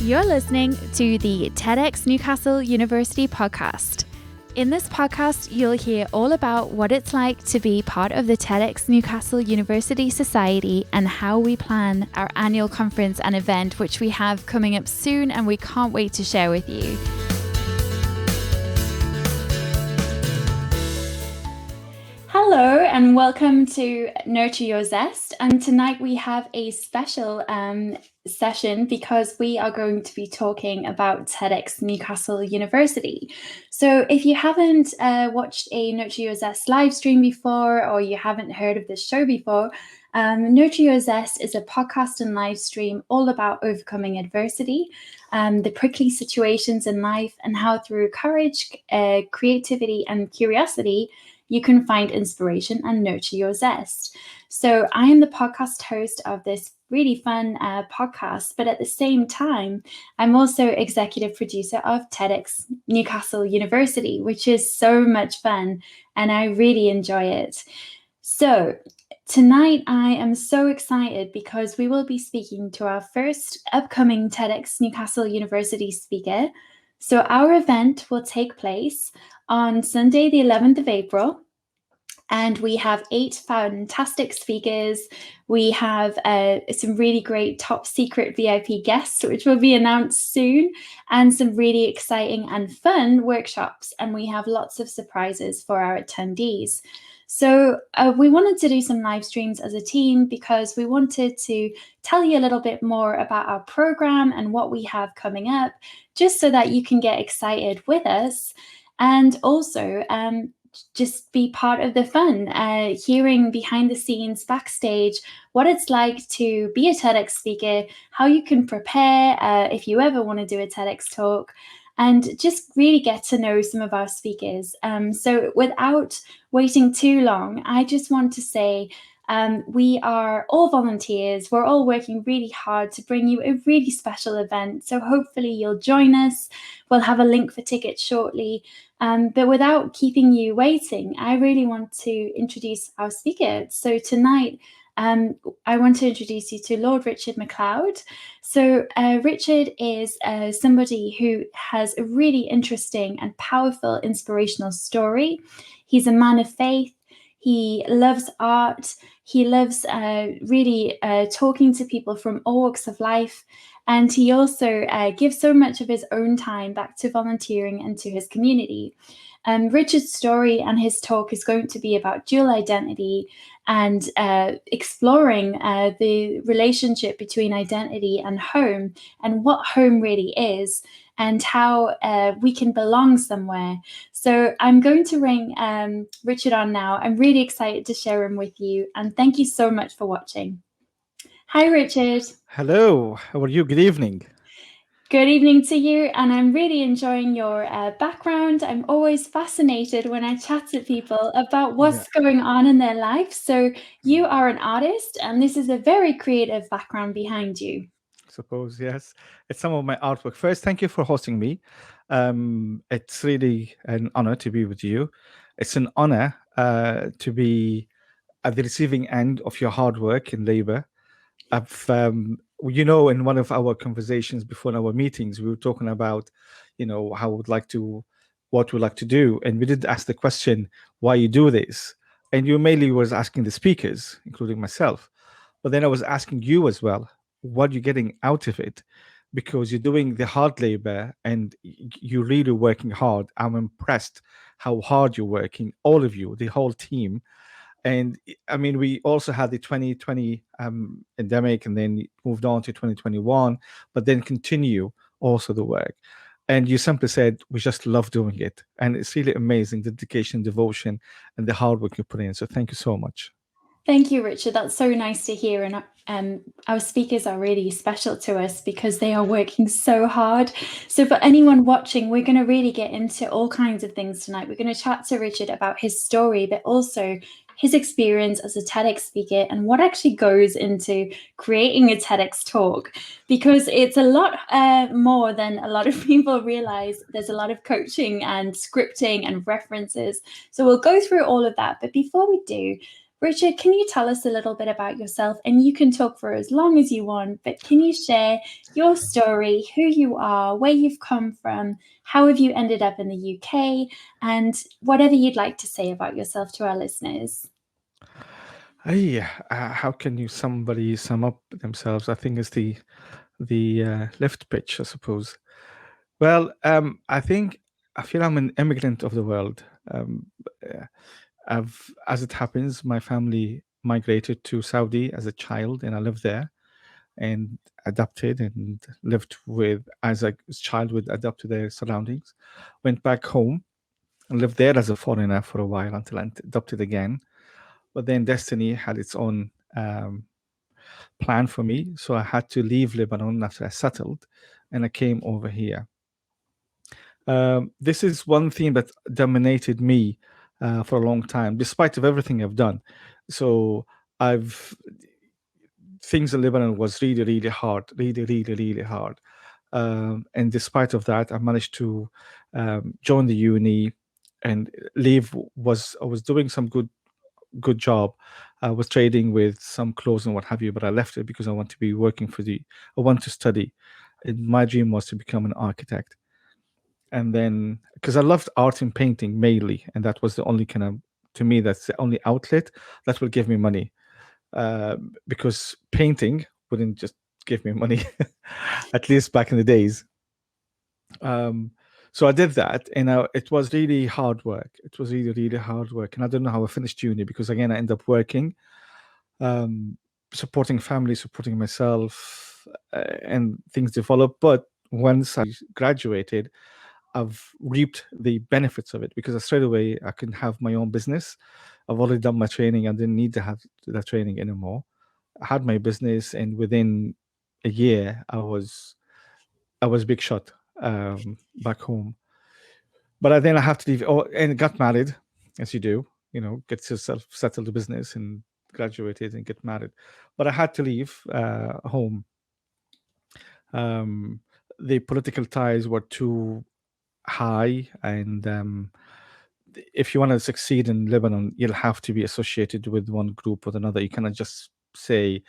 You're listening to the TEDx Newcastle University podcast. In this podcast, you'll hear all about what it's like to be part of the TEDx Newcastle University Society and how we plan our annual conference and event, which we have coming up soon and we can't wait to share with you. Hello and welcome to Nurture Your Zest, and tonight we have a special session because we are going to be talking about TEDx Newcastle University. So if you haven't watched a Nurture Your Zest live stream before, or you haven't heard of this show before, Nurture Your Zest is a podcast and live stream all about overcoming adversity, the prickly situations in life, and how through courage, creativity and curiosity, you can find inspiration and nurture your zest. So I am the podcast host of this really fun podcast, but at the same time, I'm also executive producer of TEDx Newcastle University, which is so much fun and I really enjoy it. So tonight I am so excited because we will be speaking to our first upcoming TEDx Newcastle University speaker. So our event will take place on Sunday, the 11th of April, and we have 8 fantastic speakers. We have some really great top secret VIP guests, which will be announced soon, and some really exciting and fun workshops. And we have lots of surprises for our attendees. So we wanted to do some live streams as a team because we wanted to tell you a little bit more about our program and what we have coming up, just so that you can get excited with us. And also just be part of the fun, hearing behind the scenes, backstage, what it's like to be a TEDx speaker, how you can prepare if you ever want to do a TEDx talk, and just really get to know some of our speakers. So without waiting too long, I just want to say we are all volunteers. We're all working really hard to bring you a really special event. So hopefully you'll join us. We'll have a link for tickets shortly. But without keeping you waiting, I really want to introduce our speaker. So tonight, I want to introduce you to Lord Richard MacLeod. So Richard is somebody who has a really interesting and powerful inspirational story. He's a man of faith. He loves art. He loves really talking to people from all walks of life. And he also gives so much of his own time back to volunteering and to his community. Richard's story and his talk is going to be about dual identity and exploring the relationship between identity and home, and what home really is, and how we can belong somewhere. So I'm going to bring Richard on now. I'm really excited to share him with you, and thank you so much for watching. Hi, Richard. Hello, how are you? Good evening. Good evening to you, and I'm really enjoying your background. I'm always fascinated when I chat to people about what's going on in their life. So you are an artist, and this is a very creative background behind you. Suppose, yes. It's some of my artwork. First, thank you for hosting me. It's really an honor to be with you. It's an honor to be at the receiving end of your hard work and labor. In one of our conversations before our meetings, we were talking about, how what we'd like to do. And we did ask the question, why you do this? And you mainly was asking the speakers, including myself. But then I was asking you as well, what you're getting out of it, because you're doing the hard labor and you're really working hard. I'm impressed how hard you're working, all of you, the whole team. And I mean, we also had the 2020 pandemic and then moved on to 2021, but then continue also the work. And you simply said, we just love doing it. And it's really amazing, the dedication, devotion, and the hard work you put in. So thank you so much. Thank you, Richard. That's so nice to hear. And our speakers are really special to us because they are working so hard. So for anyone watching, we're going to really get into all kinds of things tonight. We're going to chat to Richard about his story, but also his experience as a TEDx speaker and what actually goes into creating a TEDx talk, because it's a lot more than a lot of people realize. There's a lot of coaching and scripting and references. So we'll go through all of that. But before we do, Richard, can you tell us a little bit about yourself? And you can talk for as long as you want, but can you share your story, who you are, where you've come from, how have you ended up in the UK, and whatever you'd like to say about yourself to our listeners? Hey, how can somebody sum up themselves? I think is the left pitch, I suppose. Well, I feel I'm an immigrant of the world. Uh, as it happens, my family migrated to Saudi as a child, and I lived there and adapted and lived as a child with adapted their surroundings. Went back home and lived there as a foreigner for a while until I adopted again. But then destiny had its own plan for me, so I had to leave Lebanon after I settled, and I came over here. This is one theme that dominated me for a long time, despite of everything I've done. So I've things in Lebanon was really, really hard, really, really, really hard. And despite of that, I managed to join the uni and leave. I was doing some good job. I was trading with some clothes and what have you, but I left it because I want to be working I want to study. And my dream was to become an architect. And then, because I loved art and painting mainly, and that was the only to me, that's the only outlet that will give me money. Because painting wouldn't just give me money, at least back in the days. So I did that, and it was really hard work. It was really, really hard work, and I don't know how I finished uni because again, I ended up working, supporting family, supporting myself, and things developed. But once I graduated, I've reaped the benefits of it because straight away I can have my own business. I've already done my training. I didn't need to have that training anymore. I had my business, and within a year, I was big shot back home. But then I have to leave. Oh, and got married, as you do. Get yourself settled the business and graduated and get married. But I had to leave home. The political ties were too high, and if you want to succeed in Lebanon, you'll have to be associated with one group or another. You cannot just say,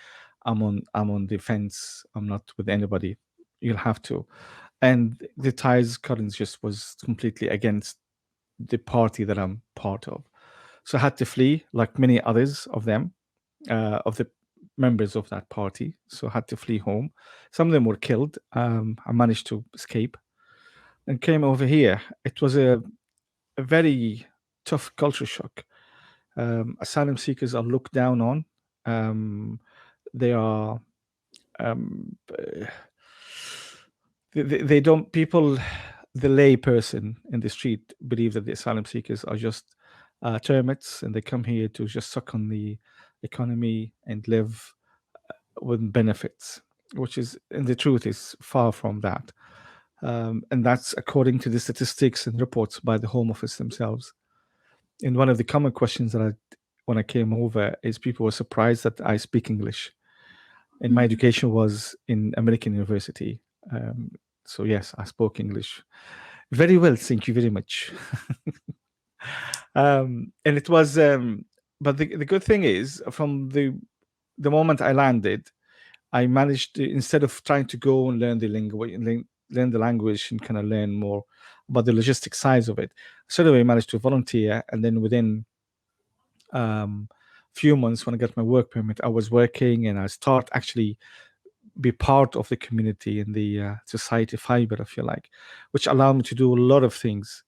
I'm on the fence. I'm not with anybody." You'll have to, and the ties currents just was completely against the party that I'm part of. So I had to flee, like many others of them, of the members of that party. So I had to flee home. Some of them were killed. I managed to escape and came over here. It was a very tough culture shock. Asylum seekers are looked down on. They are. Um, they don't. People, the lay person in the street, believe that the asylum seekers are just termites, and they come here to just suck on the economy and live with benefits, which is, and the truth is far from that. And that's according to the statistics and reports by the Home Office themselves. And one of the common questions that when I came over, is people were surprised that I speak English. And my education was in American University. So yes, I spoke English very well. Thank you very much. And it was, but the good thing is, from the moment I landed, I managed to, instead of trying to go and learn the language and kind of learn more about the logistic sides of it, straight away I managed to volunteer, and then within few months, when I got my work permit, I was working, and I start actually be part of the community in the society fiber, if you like, which allowed me to do a lot of things.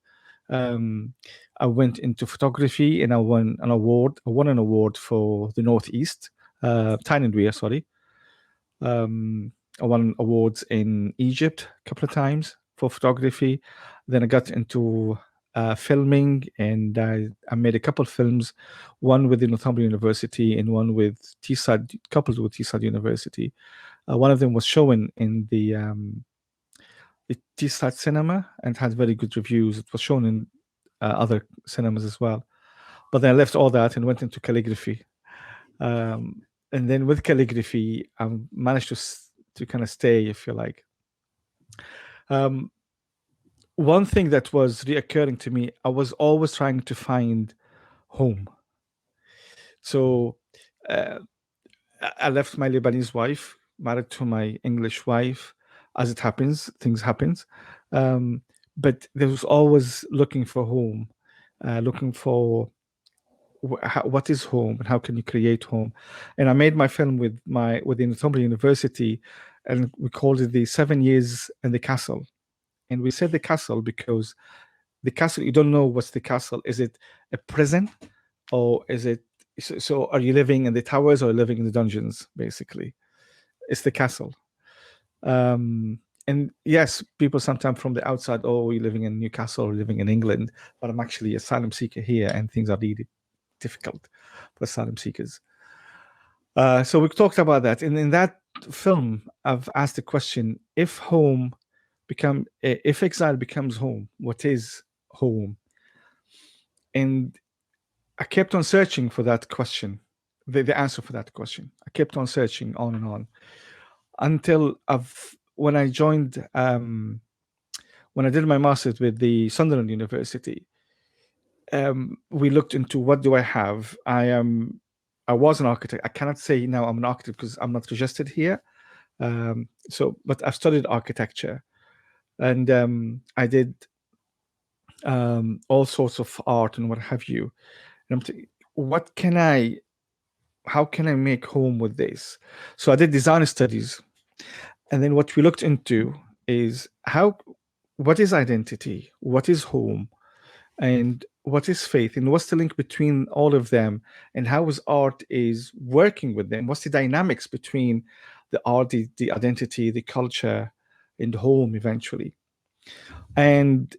I went into photography, and I won an award. I won an award for the Northeast, Thailand, sorry. I won awards in Egypt a couple of times for photography. Then I got into filming, and I made a couple of films, one with the Northumbria University and one with TSAD, coupled with TSAD University. One of them was shown in the TSAD cinema and had very good reviews. It was shown in other cinemas as well. But then I left all that and went into calligraphy. And then with calligraphy, I managed to kind of stay, if you like. One thing that was reoccurring to me, I was always trying to find home. So I left my Lebanese wife, married to my English wife. As it happens, things happens. But there was always looking for home, looking for what is home and how can you create home. And I made my film within Northumbria University, and we called it the 7 Years in the Castle. And we said the castle because the castle, you don't know what's the castle. Is it a prison, or is it so are you living in the towers or living in the dungeons? Basically, it's the castle. And yes, people sometimes from the outside, oh, you're living in Newcastle or living in England, but I'm actually asylum seeker here, and things are really difficult for asylum seekers. So we talked about that, and in that film, I've asked the question: if exile becomes home, what is home? And I kept on searching for that question, the answer for that question. I kept on searching on and on until when I joined, when I did my master's with the Sunderland University, we looked into what do I have. I was an architect. I cannot say now I'm an architect because I'm not registered here. But I've studied architecture, and I did all sorts of art and what have you. And how can I make home with this? So I did design studies, and then what we looked into is what is identity, what is home, and what is faith, and what's the link between all of them, and how is art is working with them? What's the dynamics between the art, the identity, the culture, and home eventually? And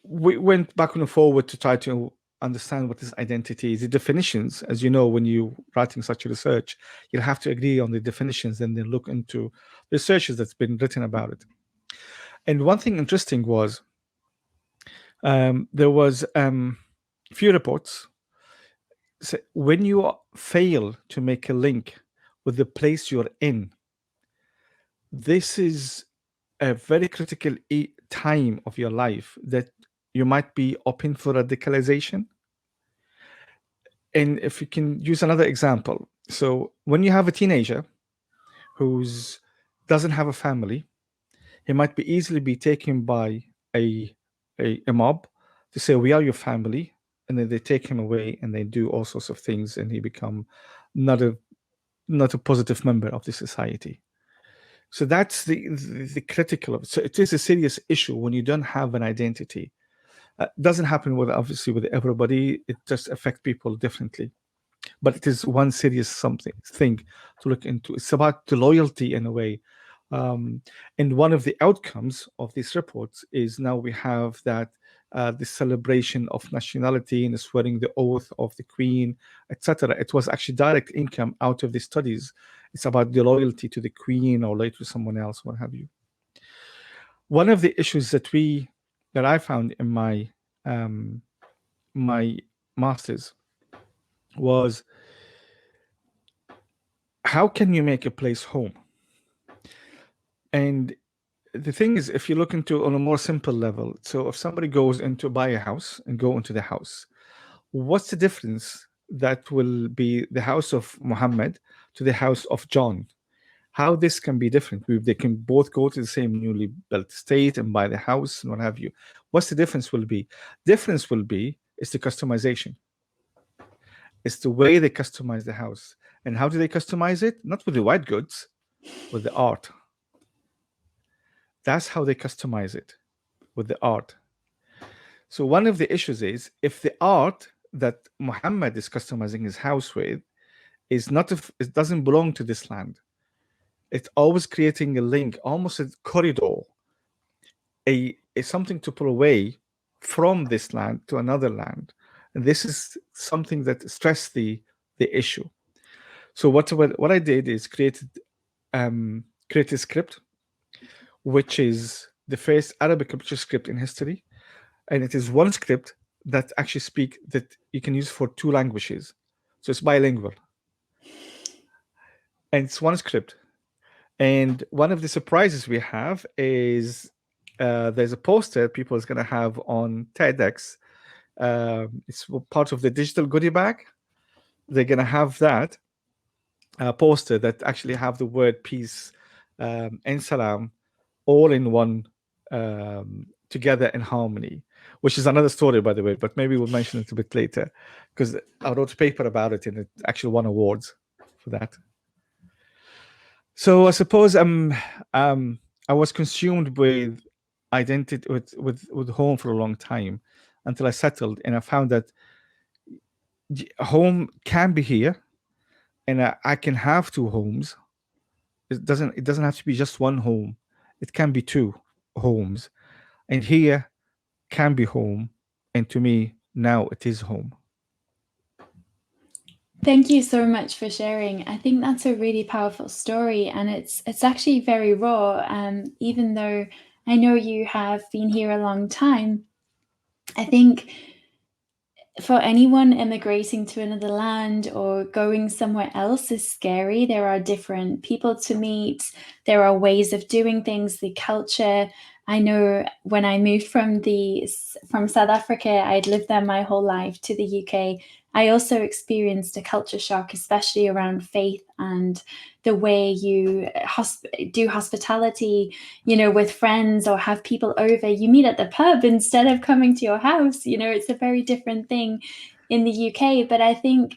we went back and forward to try to understand what is identity, the definitions. As you know, when you're writing such a research, you'll have to agree on the definitions and then look into researches that's been written about it. And one thing interesting was there was few reports. So when you fail to make a link with the place you're in, this is a very critical time of your life that you might be open for radicalization. And if you can use another example, so when you have a teenager who doesn't have a family, he might be easily be taken by a mob to say, we are your family, and then they take him away and they do all sorts of things, and he become not a positive member of the society. So that's the critical of it. So it is a serious issue when you don't have an identity. Doesn't happen obviously with everybody. It just affects people differently. But it is one serious thing to look into. It's about the loyalty in a way. And one of the outcomes of these reports is now we have that the celebration of nationality and swearing the oath of the Queen, etc. It was actually direct income out of the studies. It's about the loyalty to the Queen or later to someone else, what have you. One of the issues that I found in my my master's was, how can you make a place home? And the thing is, if you look into on a more simple level, so if somebody goes into buy a house and go into the house, what's the difference that will be the house of Muhammad to the house of John? How this can be different? They can both go to the same newly built estate and buy the house and what have you. What's the difference will be? Difference will be is the customization. It's the way they customize the house. And how do they customize it? Not with the white goods, with the art. That's how they customize it, with the art. So one of the issues is, if the art that Muhammad is customizing his house with it doesn't belong to this land. It's always creating a link, almost a corridor, a something to pull away from this land to another land. And this is something that stressed the issue. So what I did is create a script, which is the first Arabic computer script in history, and it is one script that actually that you can use for two languages. So it's bilingual, and it's one script. And one of the surprises we have is there's a poster people is going to have on TEDx it's part of the digital goodie bag. They're going to have that poster that actually have the word peace and salam all in one, together in harmony, which is another story, by the way, but maybe we'll mention it a bit later, because I wrote a paper about it and it actually won awards for that. So I suppose I was consumed with identity, with home for a long time, until I settled, and I found that home can be here, and I can have two homes. It doesn't have to be just one home. It can be two homes, and here can be home, and to me now it is home. Thank you so much for sharing. I think that's a really powerful story, and it's actually very raw. Even though I know you have been here a long time, I think for anyone immigrating to another land or going somewhere else is scary. There are different people to meet. There are ways of doing things, the culture. I know when I moved from South Africa, I'd lived there my whole life, to the UK. I also experienced a culture shock, especially around faith and the way you do hospitality, with friends or have people over. You meet at the pub instead of coming to your house. It's a very different thing in the UK. But I think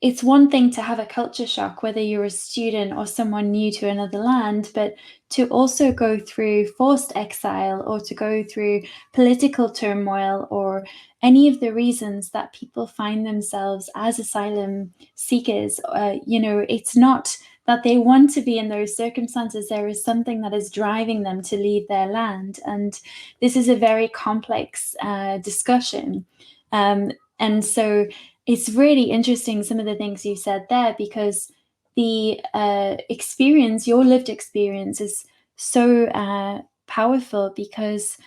it's one thing to have a culture shock, whether you're a student or someone new to another land, but to also go through forced exile or to go through political turmoil or any of the reasons that people find themselves as asylum seekers. It's not that they want to be in those circumstances. There is something that is driving them to leave their land. And this is a very complex discussion. And so it's really interesting, some of the things you said there, because the your lived experience is so powerful, because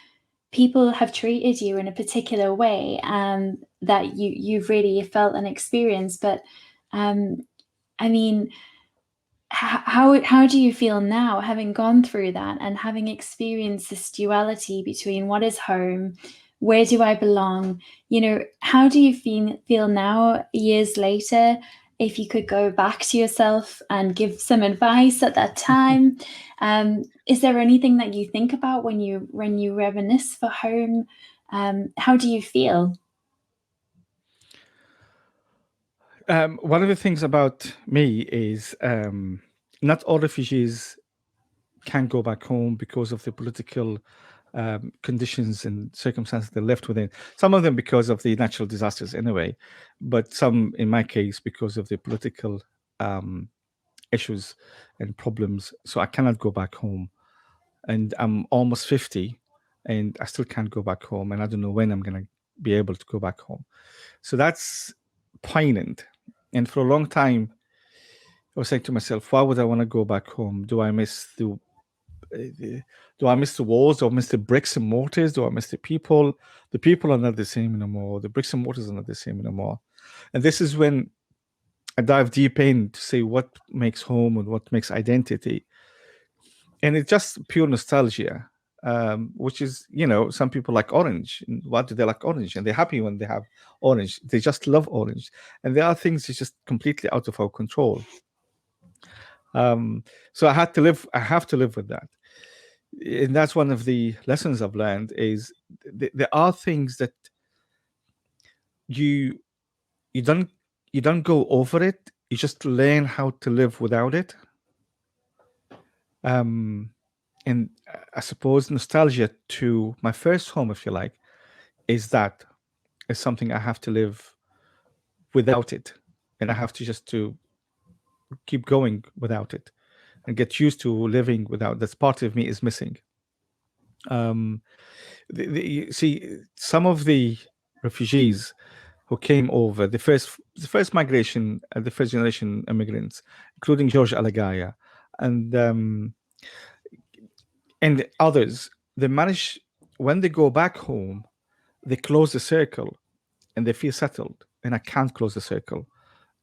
people have treated you in a particular way that you've really felt and experienced. But I mean, how do you feel now, having gone through that and having experienced this duality between what is home, where do I belong? How do you feel now, years later? If you could go back to yourself and give some advice at that time, is there anything that you think about when you reminisce for home? How do you feel? One of the things about me is not all refugees can go back home because of the political conditions and circumstances they're left within. Some of them because of the natural disasters anyway, but some, in my case, because of the political issues and problems. So I cannot go back home. And I'm almost 50 and I still can't go back home. And I don't know when I'm going to be able to go back home. So that's poignant. And for a long time, I was saying to myself, why would I want to go back home? Do I miss the walls? Do I miss the bricks and mortars? Do I miss the people? The people are not the same anymore. The bricks and mortars are not the same anymore. And this is when I dive deep in to say what makes home and what makes identity. And it's just pure nostalgia, which is, some people like orange. And why do they like orange? And they're happy when they have orange. They just love orange. And there are things that's just completely out of our control. So I have to live with that. And that's one of the lessons I've learned is there are things that you don't go over it. You just learn how to live without it. And I suppose nostalgia to my first home, if you like, is something I have to live without it. And I have to just to keep going without it and get used to living without. That's part of me is missing. You see, some of the refugees who came over, the first migration, the first generation immigrants, including George Alagaya and others, they manage, when they go back home, they close the circle and they feel settled. And I can't close the circle.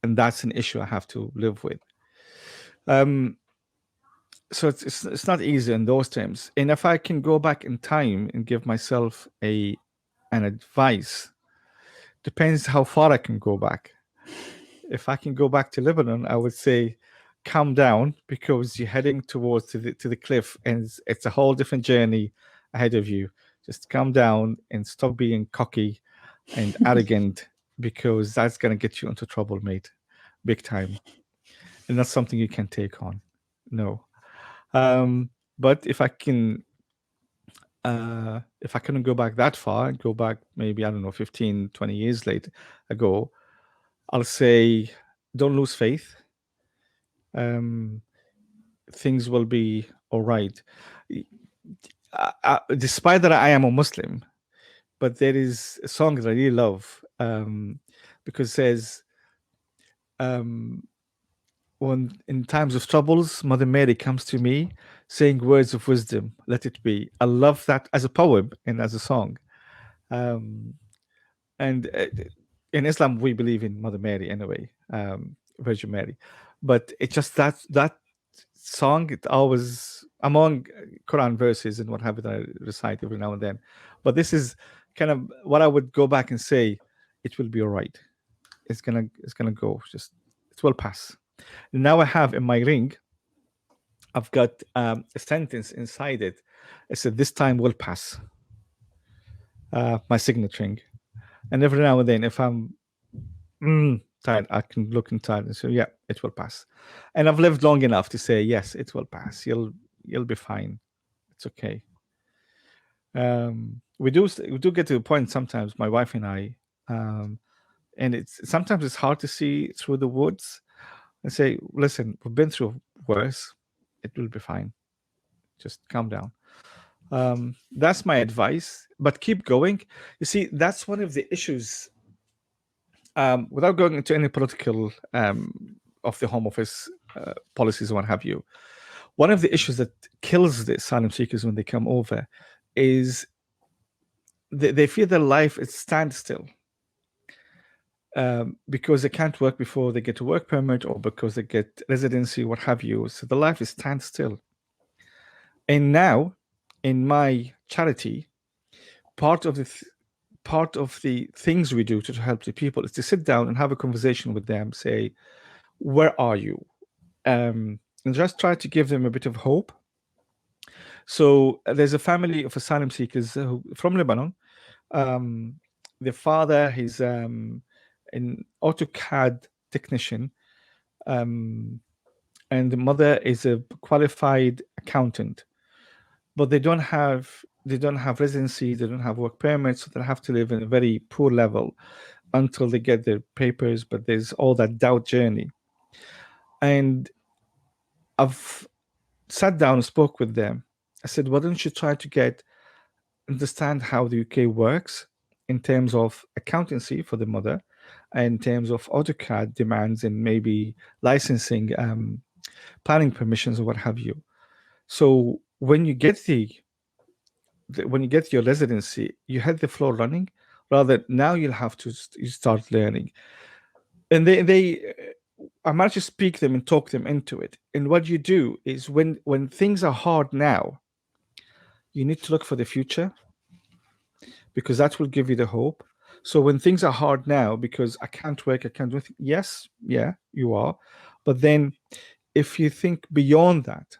And that's an issue I have to live with. So it's not easy in those terms. And if I can go back in time and give myself a and advice depends how far I can go back. If I can go back to Lebanon, I would say calm down, because you're heading towards to the cliff, and it's a whole different journey ahead of you. Just calm down and stop being cocky and arrogant, because that's going to get you into trouble, mate, big time. And that's something you can take on. No. But if I couldn't go back that far, go back maybe, I don't know, 15, 20 years later ago, I'll say don't lose faith. Things will be all right. Despite that I am a Muslim, but there is a song that I really love, because it says, when in times of troubles, Mother Mary comes to me, saying words of wisdom, let it be. I love that as a poem and as a song. And in Islam, we believe in Mother Mary anyway, Virgin Mary. But it's just that song, it always among Quran verses and what have you that I recite every now and then. But this is kind of what I would go back and say, it will be all right. It's gonna go. Just it will pass. Now I have in my ring, I've got a sentence inside it. It said, "This time will pass." My signet ring. And every now and then, if I'm tired, I can look inside and say, "Yeah, it will pass." And I've lived long enough to say, "Yes, it will pass. You'll be fine. It's okay." We do get to the point sometimes, my wife and I, and sometimes it's hard to see through the woods, and say, "Listen, we've been through worse. It will be fine. Just calm down." That's my advice, but keep going. You see, that's one of the issues, without going into any political of the Home Office policies or what have you. One of the issues that kills the asylum seekers when they come over is they feel their life is standstill, because they can't work before they get a work permit, or because they get residency, what have you. So the life is standstill. And now, in my charity, part of the things we do to help the people is to sit down and have a conversation with them, say, "Where are you?" And just try to give them a bit of hope. So there's a family of asylum seekers from Lebanon. The father, he's an AutoCAD technician, and the mother is a qualified accountant. But they don't have residency, they don't have work permits, so they have to live in a very poor level until they get their papers. But there's all that doubt journey. And I've sat down and spoke with them. I said, "Why don't you try to understand how the UK works in terms of accountancy for the mother, and in terms of AutoCAD demands, and maybe licensing, planning permissions, or what have you. So when you get your residency, you hit the floor running. Rather, now you'll have to start learning." And I managed to speak them and talk them into it. And what you do is, when things are hard now, you need to look for the future, because that will give you the hope. So when things are hard now, because I can't work, I can't do anything. Yes, yeah, you are. But then if you think beyond that,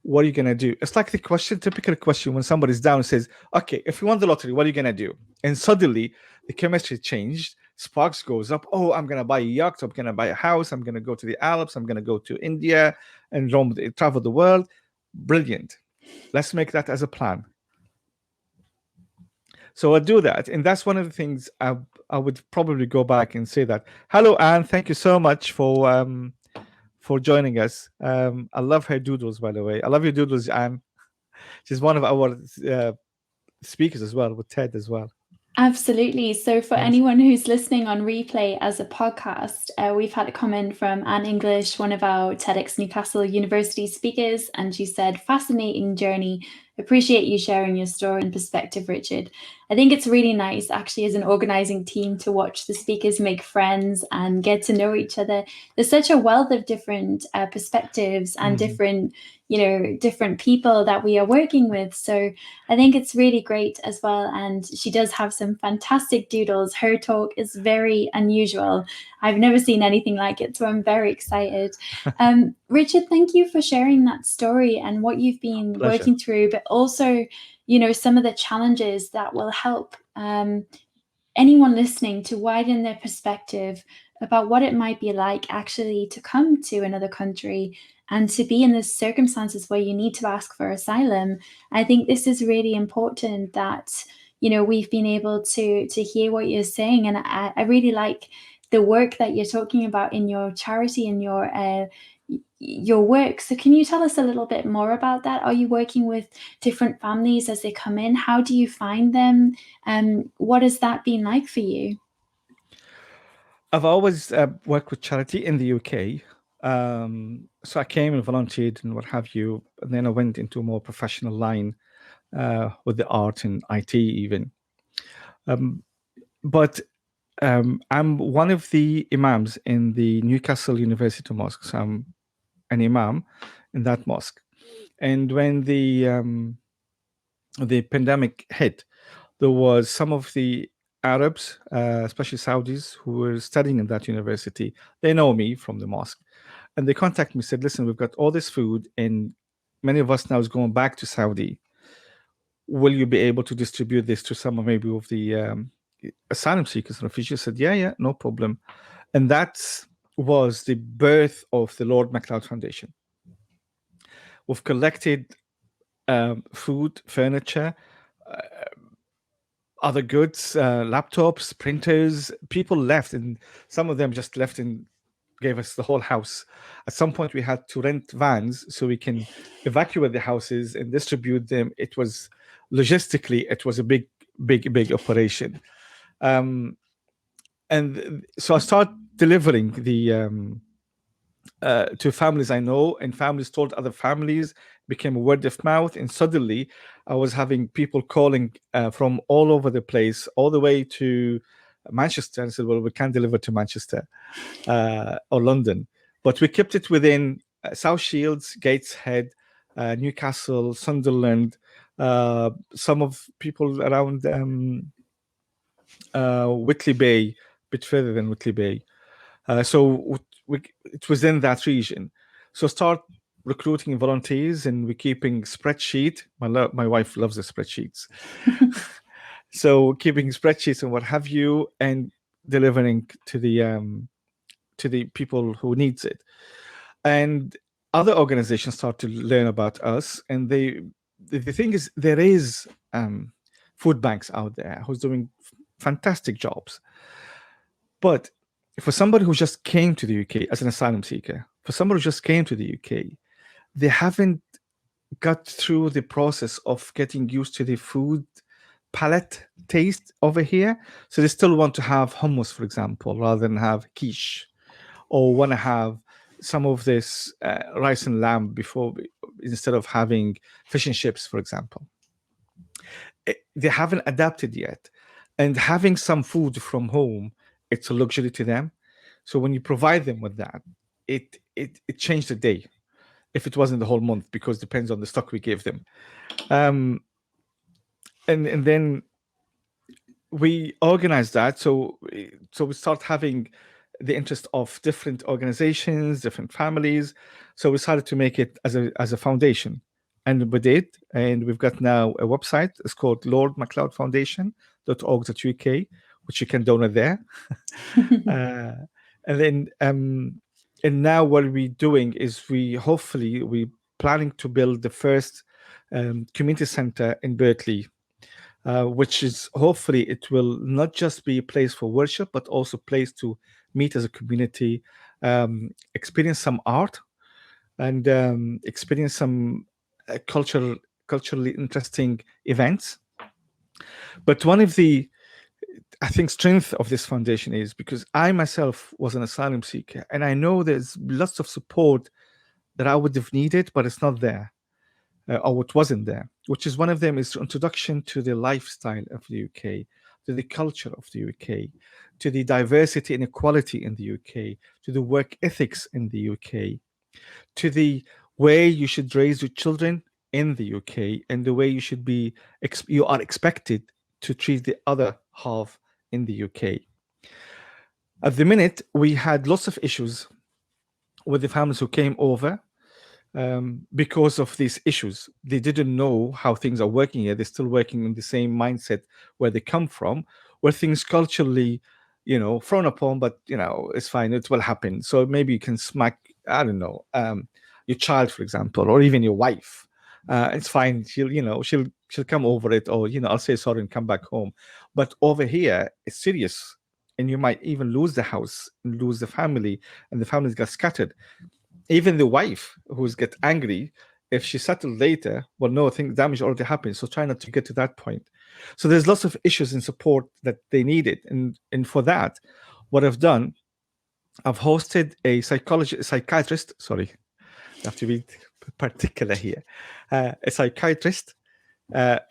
what are you going to do? It's like the typical question when somebody's down and says, "Okay, if you won the lottery, what are you going to do?" And suddenly the chemistry changed. Sparks goes up. "Oh, I'm going to buy a yacht. I'm going to buy a house. I'm going to go to the Alps. I'm going to go to India and travel the world." Brilliant. Let's make that as a plan. So I do that. And that's one of the things I would probably go back and say that. Hello, Anne. Thank you so much for joining us. I love her doodles, by the way. I love your doodles, Anne. She's one of our speakers as well, with TED as well. Absolutely. So for anyone who's listening on replay as a podcast, we've had a comment from Anne English, one of our TEDx Newcastle University speakers, and she said, "Fascinating journey. Appreciate you sharing your story and perspective, Richard. I think it's really nice, actually, as an organizing team, to watch the speakers make friends and get to know each other. There's such a wealth of different perspectives and different, different people that we are working with. So I think it's really great as well. And she does have some fantastic doodles. Her talk is very unusual. I've never seen anything like it, so I'm very excited. Richard, thank you for sharing that story and what you've been working through, but also, some of the challenges that will help anyone listening to widen their perspective about what it might be like actually to come to another country and to be in the circumstances where you need to ask for asylum. I think this is really important that, we've been able to hear what you're saying. And I really like the work that you're talking about in your charity and your work. So can you tell us a little bit more about that? Are you working with different families as they come in? How do you find them? What has that been like for you? I've always worked with charity in the UK. So I came and volunteered and what have you. And then I went into a more professional line with the art and IT even. But I'm one of the imams in the Newcastle University Mosque. So I'm an imam in that mosque. And when the pandemic hit, there was some of the Arabs, especially Saudis, who were studying in that university. They know me from the mosque. And they contacted me, said, listen, we've got all this food and many of us now is going back to Saudi. Will you be able to distribute this to some of maybe of the asylum seekers and refugees? I said, yeah, no problem. And that was the birth of the Lord MacLeod Foundation. We've collected food, furniture, other goods, laptops, printers. People left, and some of them just left and gave us the whole house. At some point, we had to rent vans so we can evacuate the houses and distribute them. It was logistically, it was a big operation. And so I started delivering the to families I know, and families told other families, became a word of mouth, and suddenly I was having people calling from all over the place, all the way to Manchester, and said, well, we can't deliver to Manchester or London, but we kept it within South Shields, Gateshead, Newcastle, Sunderland, some of people around Whitley Bay, a bit further than Whitley Bay. So it was in that region. So start recruiting volunteers, and we're keeping spreadsheet. My wife loves the spreadsheets. So keeping spreadsheets and what have you, and delivering to the people who needs it. And other organizations start to learn about us, and the thing is, there is food banks out there who's doing fantastic jobs. But for somebody who just came to the UK as an asylum seeker, for somebody who just came to the UK, they haven't got through the process of getting used to the food palate taste over here. So they still want to have hummus, for example, rather than have quiche, or want to have some of this rice and lamb before, instead of having fish and chips, for example. They haven't adapted yet. And having some food from home, it's a luxury to them. So when you provide them with that, it changed the day. If it wasn't the whole month, because it depends on the stock we give them. And then we organize that. So we start having the interest of different organizations, different families. So we started to make it as a foundation. And we did. And we've got now a website. It's called lordmacleodfoundation.org.uk, which you can donate there. And then and now what we're doing is we're planning to build the first community center in Berkeley, which is, hopefully it will not just be a place for worship, but also a place to meet as a community, experience some art, and experience some culturally interesting events. But one of the, I think, strength of this foundation is because I myself was an asylum seeker, and I know there's lots of support that I would have needed, but it's not there, or it wasn't there. Which is, one of them is introduction to the lifestyle of the UK, to the culture of the UK, to the diversity and equality in the UK, to the work ethics in the UK, to the way you should raise your children in the UK, and the way you are expected to treat the other half in the UK. At the minute, we had lots of issues with the families who came over because of these issues. They didn't know how things are working here. They're still working in the same mindset where they come from, where things culturally, frown upon, but it's fine. It will happen. So maybe you can smack, I don't know, your child, for example, or even your wife. It's fine. She'll come over it, or I'll say sorry and come back home. But over here, it's serious, and you might even lose the house and lose the family, and the families got scattered. Even the wife who's get angry, if she settled later, well, no, I think damage already happened. So try not to get to that point. So there's lots of issues and support that they needed. And for that, what I've done, I've hosted a psychiatrist, sorry, I have to be particular here, a psychiatrist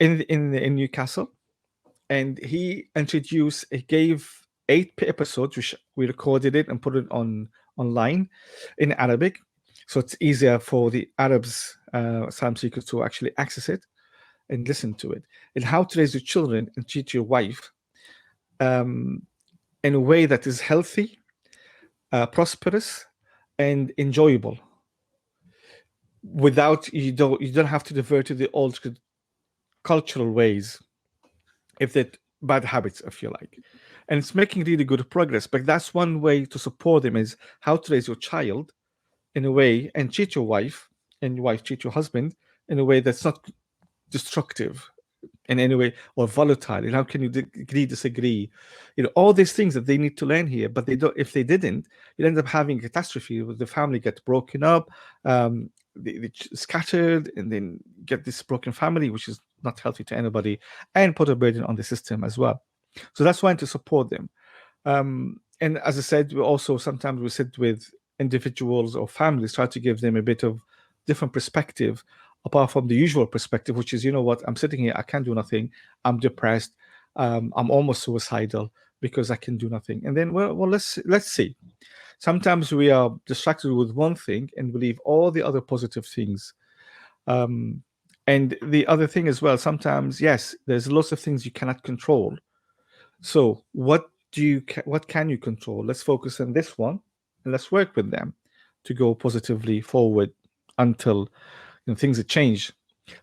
in Newcastle. And he gave 8 episodes, which we recorded it and put it online in Arabic. So it's easier for the Arabs, asylum seekers, to actually access it and listen to it. And how to raise your children and treat your wife in a way that is healthy, prosperous, and enjoyable. Without you don't have to divert to the old cultural ways, if that bad habits, if you like. And it's making really good progress. But that's one way to support them, is how to raise your child in a way and treat your wife, and your wife treat your husband in a way that's not destructive in any way or volatile. And how can you disagree? All these things that they need to learn here, but they don't. If they didn't, you'd end up having a catastrophe with the family get broken up, they scattered, and then get this broken family, which is not healthy to anybody, and put a burden on the system as well. So that's why to support them. And as I said, sometimes we sit with individuals or families, try to give them a bit of different perspective apart from the usual perspective, which is, what, I'm sitting here, I can't do nothing, I'm depressed, I'm almost suicidal because I can do nothing. And then, well, let's see. Sometimes we are distracted with one thing and believe all the other positive things. And the other thing as well, sometimes, yes, there's lots of things you cannot control. So what can you control? Let's focus on this one, and let's work with them to go positively forward until things change.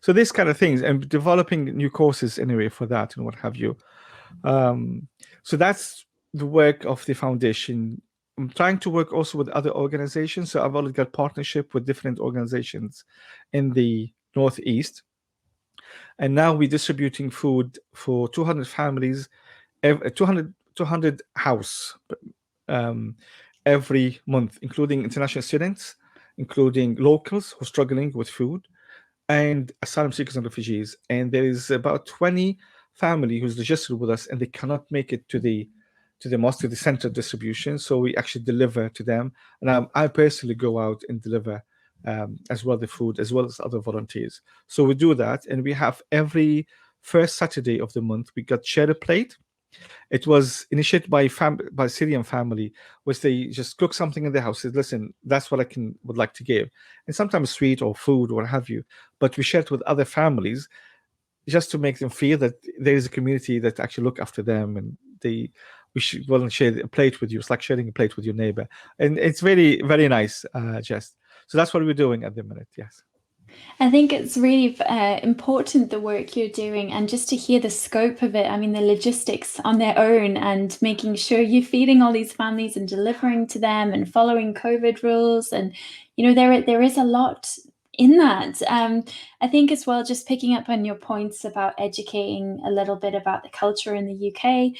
So these kind of things, and developing new courses anyway for that and what have you. So that's the work of the foundation. I'm trying to work also with other organizations. So I've already got partnership with different organizations in the Northeast. And now we're distributing food for 200 families, 200 house every month, including international students, including locals who are struggling with food, and asylum seekers and refugees. And there is about 20 family who's registered with us, and they cannot make it to the mosque, to the center distribution. So we actually deliver to them, and I personally go out and deliver as well the food, as well as other volunteers. So we do that, and we have every first Saturday of the month we got share a plate. It was initiated by a Syrian family, which they just cook something in their house. Said, listen, that's what would like to give, and sometimes sweet or food or what have you. But we share it with other families, just to make them feel that there is a community that actually look after them, and we should well share a plate with you. It's like sharing a plate with your neighbor, and it's very, very nice, Jess. So that's what we're doing at the minute. Yes. I think it's really important, the work you're doing, and just to hear the scope of it. I mean, the logistics on their own, and making sure you're feeding all these families and delivering to them and following COVID rules. And, there is a lot in that. I think as well, just picking up on your points about educating a little bit about the culture in the UK.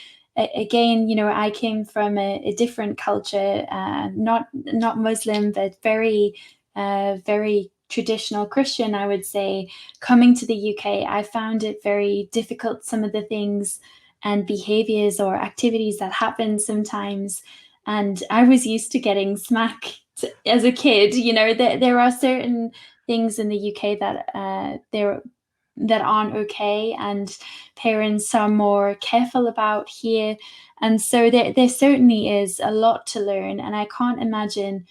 Again, I came from a different culture, not Muslim, but very, very traditional Christian, I would say. Coming to the UK, I found it very difficult, some of the things and behaviors or activities that happen sometimes. And I was used to getting smacked as a kid. There are certain things in the UK that aren't okay, and parents are more careful about here. And so there certainly is a lot to learn. And I can't imagine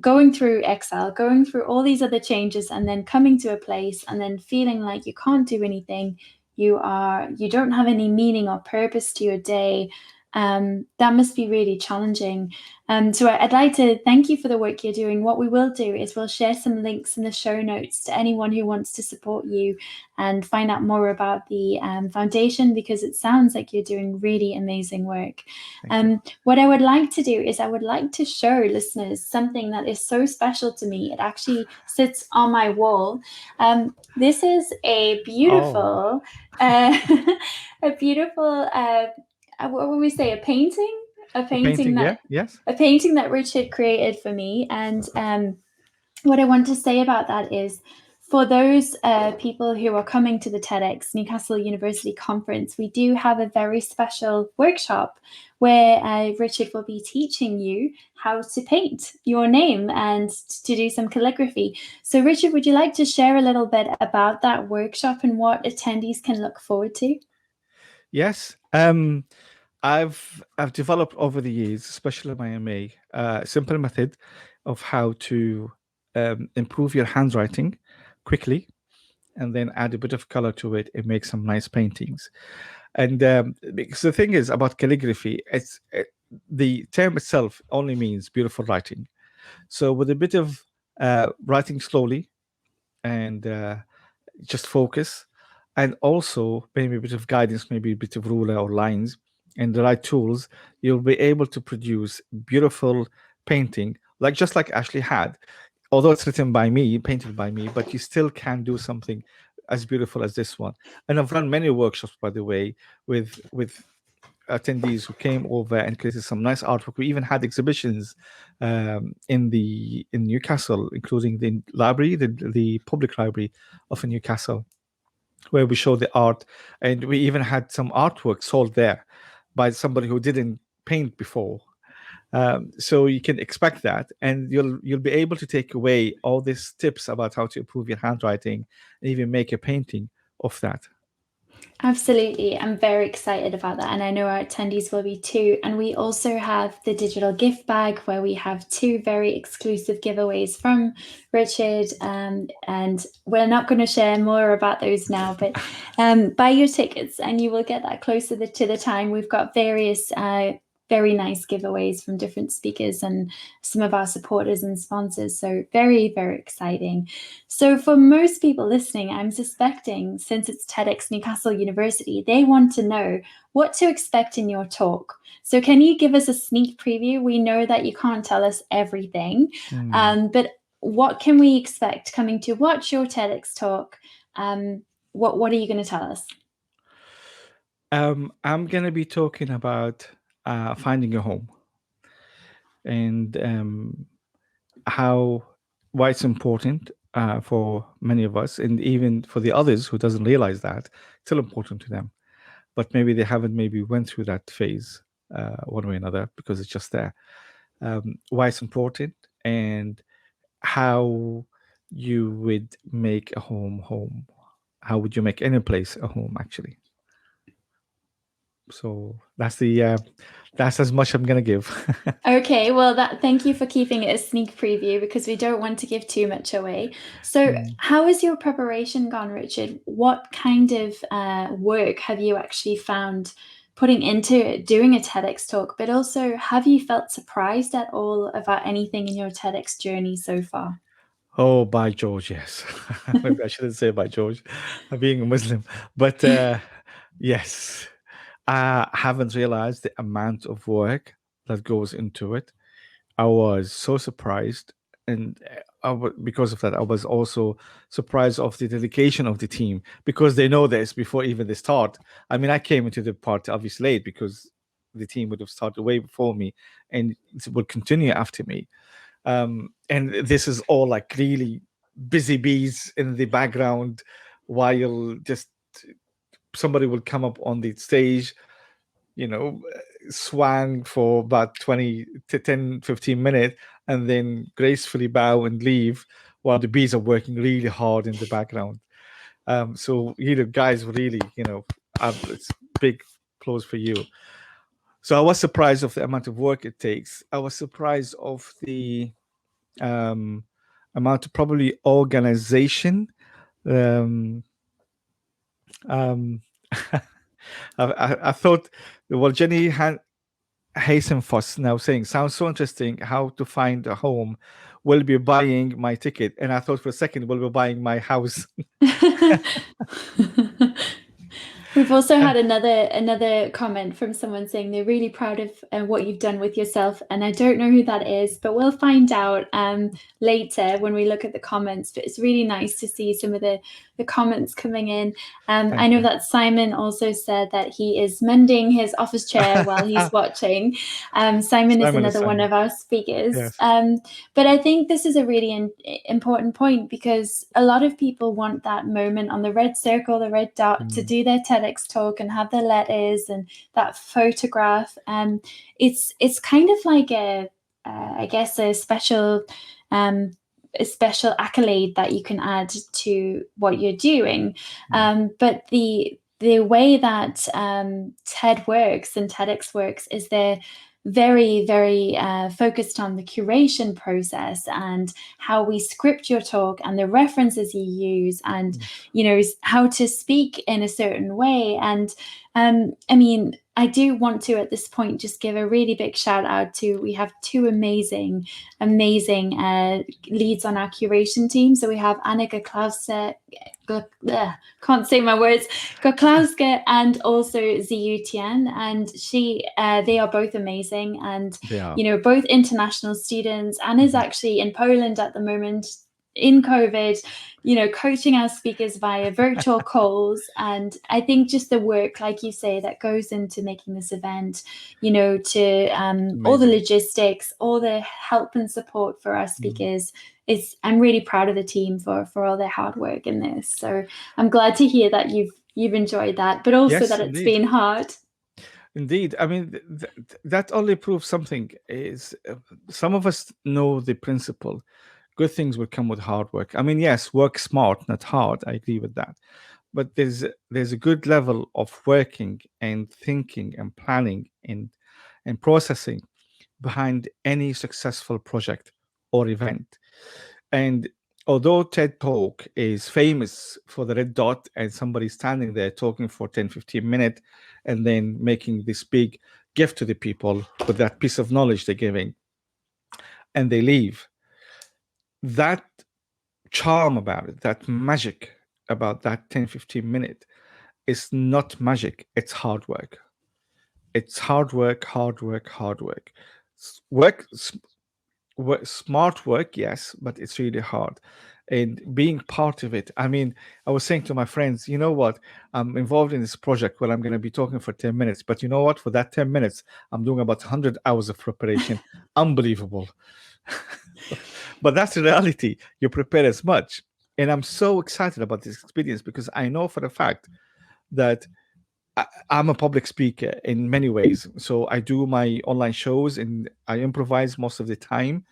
going through Excel, going through all these other changes, and then coming to a place and then feeling like you can't do anything, you don't have any meaning or purpose to your day. That must be really challenging. So I'd like to thank you for the work you're doing. What we will do is we'll share some links in the show notes to anyone who wants to support you and find out more about the foundation, because it sounds like you're doing really amazing work. What I would like to do is I would like to show listeners something that is so special to me. It actually sits on my wall. This is a beautiful, a beautiful, what would we say, a painting? A painting that, yes. A painting that Richard created for me. And what I want to say about that is, for those people who are coming to the TEDx Newcastle University conference, we do have a very special workshop where Richard will be teaching you how to paint your name and to do some calligraphy. So Richard, would you like to share a little bit about that workshop and what attendees can look forward to? Yes. I've developed over the years, especially in my MA, a simple method of how to improve your handwriting quickly, and then add a bit of color to it and make some nice paintings. And because the thing is about calligraphy, the term itself only means beautiful writing. So with a bit of writing slowly and just focus, and also maybe a bit of guidance, maybe a bit of ruler or lines and the right tools, you'll be able to produce beautiful painting, just like Ashleigh had. Although it's written by me, painted by me, but you still can do something as beautiful as this one. And I've run many workshops, by the way, with attendees who came over and created some nice artwork. We even had exhibitions in Newcastle, including the library, the public library of Newcastle, where we show the art, and we even had some artwork sold there by somebody who didn't paint before. So you can expect that, and you'll be able to take away all these tips about how to improve your handwriting and even make a painting of that. Absolutely. I'm very excited about that. And I know our attendees will be too. And we also have the digital gift bag, where we have 2 very exclusive giveaways from Richard. And we're not going to share more about those now, but buy your tickets and you will get that closer to the time. We've got various very nice giveaways from different speakers and some of our supporters and sponsors. So very, very exciting. So for most people listening, I'm suspecting, since it's TEDx Newcastle University, they want to know what to expect in your talk. So can you give us a sneak preview? We know that you can't tell us everything, but what can we expect coming to watch your TEDx talk? What are you going to tell us? I'm going to be talking about finding a home, and why it's important for many of us, and even for the others who doesn't realize that it's still important to them, but maybe they haven't went through that phase one way or another, because it's just there. Why it's important, and how you would make a home. How would you make any place a home, actually? So that's as much I'm gonna give. Okay, well, thank you for keeping it a sneak preview, because we don't want to give too much away. So how has your preparation gone, Richard? What kind of work have you actually found putting into doing a TEDx talk? But also, have you felt surprised at all about anything in your TEDx journey so far? Oh, by George, yes. Maybe I shouldn't say by George, being a Muslim, but yes. I haven't realized the amount of work that goes into it. I was so surprised, and because of that, I was also surprised of the dedication of the team, because they know this before even they start. I mean, I came into the party obviously late, because the team would have started way before me, and it would continue after me. And this is all like really busy bees in the background, while just somebody will come up on the stage, swang for about 20 to 10, 15 minutes, and then gracefully bow and leave, while the bees are working really hard in the background. So, guys, really, it's big applause for you. So I was surprised of the amount of work it takes. I was surprised of the amount of probably organization. Um, um, I thought, well, Jenny Hastenfoss now saying, sounds so interesting how to find a home. Will be buying my ticket. And I thought for a second, will be buying my house. We've also had another comment from someone saying they're really proud of what you've done with yourself, and I don't know who that is, but we'll find out later when we look at the comments. But it's really nice to see some of the comments coming in. I know that Simon also said that he is mending his office chair while he's watching. Simon is another one of our speakers. Yes. But I think this is a really important point, because a lot of people want that moment on the red circle, the red dot, to do their TEDx talk and have their letters and that photograph. It's kind of like I guess a special accolade that you can add to what you're doing. But the way that TED works and TEDx works is they're very, very focused on the curation process and how we script your talk and the references you use and, how to speak in a certain way. And I mean, I do want to, at this point, just give a really big shout out to, we have two amazing leads on our curation team. So we have Annika Klauske, can't say my words, Goklowska, and also Ziyu Tian, and they are both amazing, and both international students. Anna's actually in Poland at the moment in COVID, coaching our speakers via virtual calls. And I think just the work, like you say, that goes into making this event, to all the logistics, all the help and support for our speakers. I'm really proud of the team for all their hard work in this. So I'm glad to hear that you've enjoyed that, but also that it's been hard. Indeed. I mean, that only proves something, is some of us know the principle. Good things will come with hard work. I mean, yes, work smart, not hard. I agree with that. But there's a good level of working and thinking and planning and processing behind any successful project or event. And although TED Talk is famous for the red dot and somebody standing there talking for 10, 15 minutes and then making this big gift to the people with that piece of knowledge they're giving, and they leave, that charm about it, that magic about that 10, 15 minutes is not magic. It's hard work. It's hard work, hard work, hard work. Smart work, yes, but it's really hard. And being part of it, I mean, I was saying to my friends, you know what, I'm involved in this project where I'm going to be talking for 10 minutes, but you know what, for that 10 minutes I'm doing about 100 hours of preparation. Unbelievable. But that's the reality. You prepare as much. And I'm so excited about this experience because I know for a fact that I'm a public speaker in many ways. So I do my online shows and I improvise most of the time.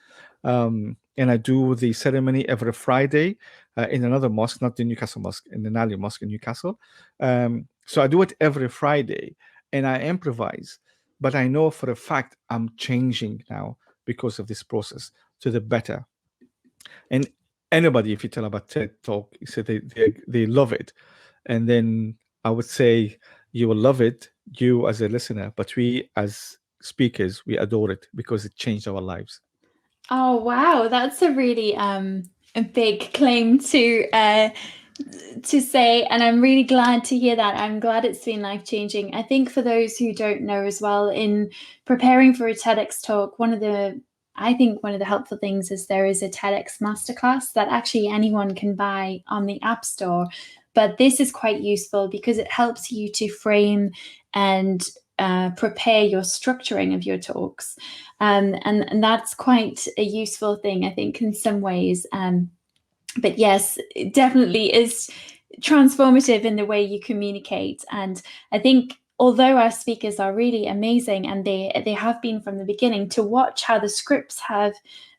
And I do the ceremony every Friday in another mosque, not the Newcastle Mosque, in the Nali Mosque in Newcastle. So I do it every Friday and I improvise. But I know for a fact I'm changing now because of this process to the better. And anybody, if you tell about TED Talk, so they love it. And then I would say you will love it, you as a listener, but we as speakers, we adore it because it changed our lives. Oh, wow. That's a really a big claim to say, and I'm really glad to hear that. I'm glad it's been life-changing. I think for those who don't know as well, in preparing for a TEDx talk, one of the helpful things is there is a TEDx masterclass that actually anyone can buy on the App Store. But this is quite useful because it helps you to frame and prepare your structuring of your talks. And that's quite a useful thing, I think, in some ways. But yes, it definitely is transformative in the way you communicate. And I think although our speakers are really amazing, and they have been from the beginning, to watch how the scripts have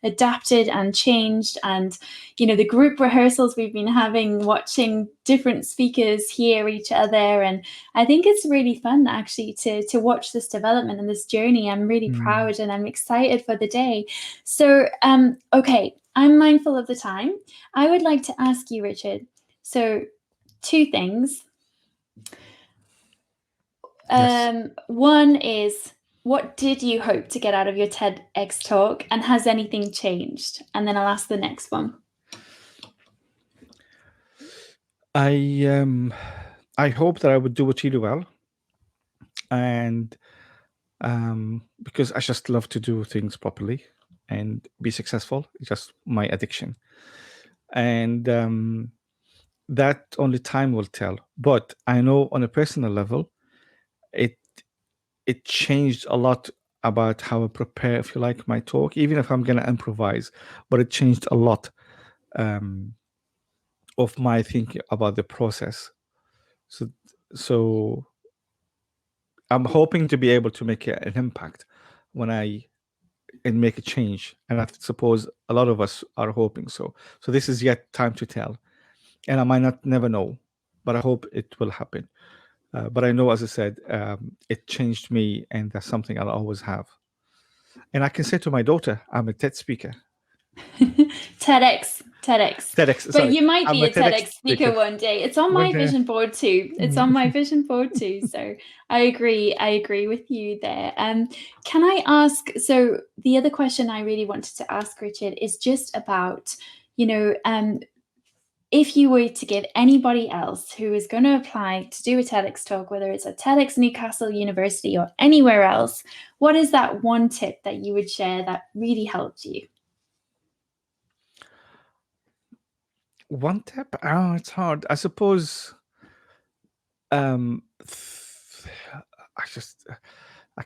adapted and changed, and the group rehearsals we've been having, watching different speakers hear each other, and I think it's really fun actually to watch this development and this journey. I'm really proud, and I'm excited for the day. So okay, I'm mindful of the time. I would like to ask you, Richard, so 2 things. Yes. One is, what did you hope to get out of your TEDx talk, and has anything changed? And then I'll ask the next one. I hope that I would do it really well, and because I just love to do things properly and be successful. It's just my addiction, and that only time will tell. But I know on a personal level, it changed a lot about how I prepare, if you like, my talk, even if I'm going to improvise. But it changed a lot of my thinking about the process. So I'm hoping to be able to make an impact and make a change. And I suppose a lot of us are hoping so. So this is yet time to tell. And I might never know, but I hope it will happen. But I know, as I said, it changed me, and that's something I'll always have. And I can say to my daughter, I'm a TED speaker. TEDx. TEDx, But sorry. you might I'm be a a TEDx speaker one day. It's on my vision board too. So I agree with you there. Can I ask, so the other question I really wanted to ask, Richard, is just about, if you were to give anybody else who is going to apply to do a TEDx talk, whether it's at TEDx Newcastle University or anywhere else, what is that one tip that you would share that really helped you? One tip? Oh, it's hard. I suppose I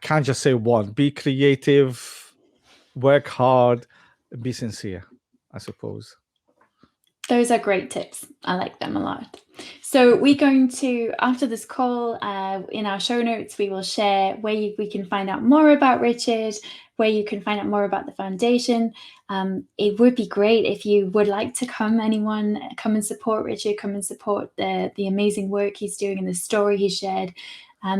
can't just say one. Be creative, work hard, be sincere, I suppose. Those are great tips. I like them a lot. So we're going to, after this call, in our show notes, we will share where we can find out more about Richard, where you can find out more about the foundation. It would be great if you would like to come and support Richard, come and support the amazing work he's doing and the story he shared.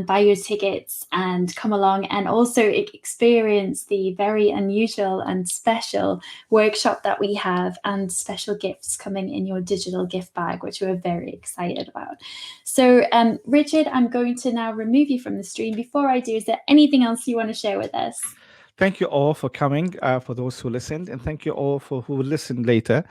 Buy your tickets and come along, and also experience the very unusual and special workshop that we have, and special gifts coming in your digital gift bag, which we're very excited about. So Richard, I'm going to now remove you from the stream. Before I do, is there anything else you want to share with us? Thank you all for coming, for those who listened, and thank you all for who will listen later.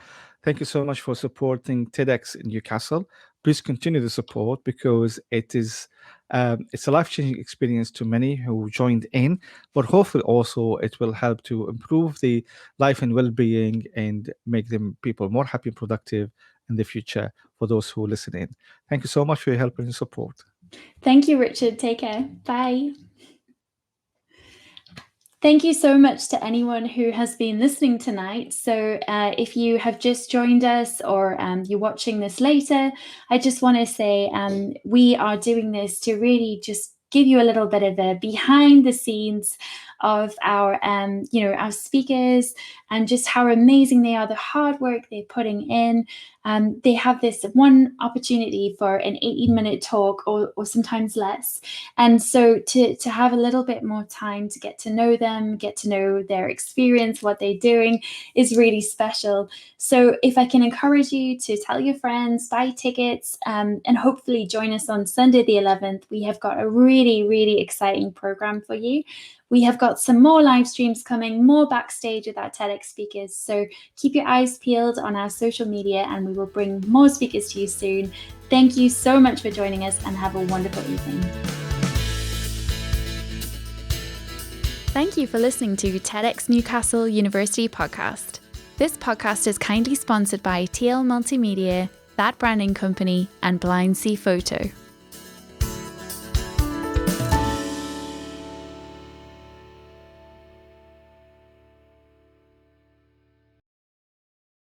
Thank you so much for supporting TEDx in Newcastle. Please continue the support, because it's a life-changing experience to many who joined in, but hopefully also it will help to improve the life and well-being and make them people more happy and productive in the future for those who listen in. Thank you so much for your help and your support. Thank you, Richard. Take care. Bye. Thank you so much to anyone who has been listening tonight. So if you have just joined us, or you're watching this later, I just want to say we are doing this to really just give you a little bit of a behind the scenes of our speakers, and just how amazing they are, the hard work they're putting in. They have this one opportunity for an 18-minute talk, or sometimes less. And so to have a little bit more time to get to know them, get to know their experience, what they're doing, is really special. So if I can encourage you to tell your friends, buy tickets, and hopefully join us on Sunday the 11th. We have got a really, really exciting program for you. We have got some more live streams coming, more backstage with our TEDx speakers. So keep your eyes peeled on our social media, and we will bring more speakers to you soon. Thank you so much for joining us, and have a wonderful evening. Thank you for listening to TEDx Newcastle University podcast. This podcast is kindly sponsored by TL Multimedia, That Branding Company, and Blind Sea Photo.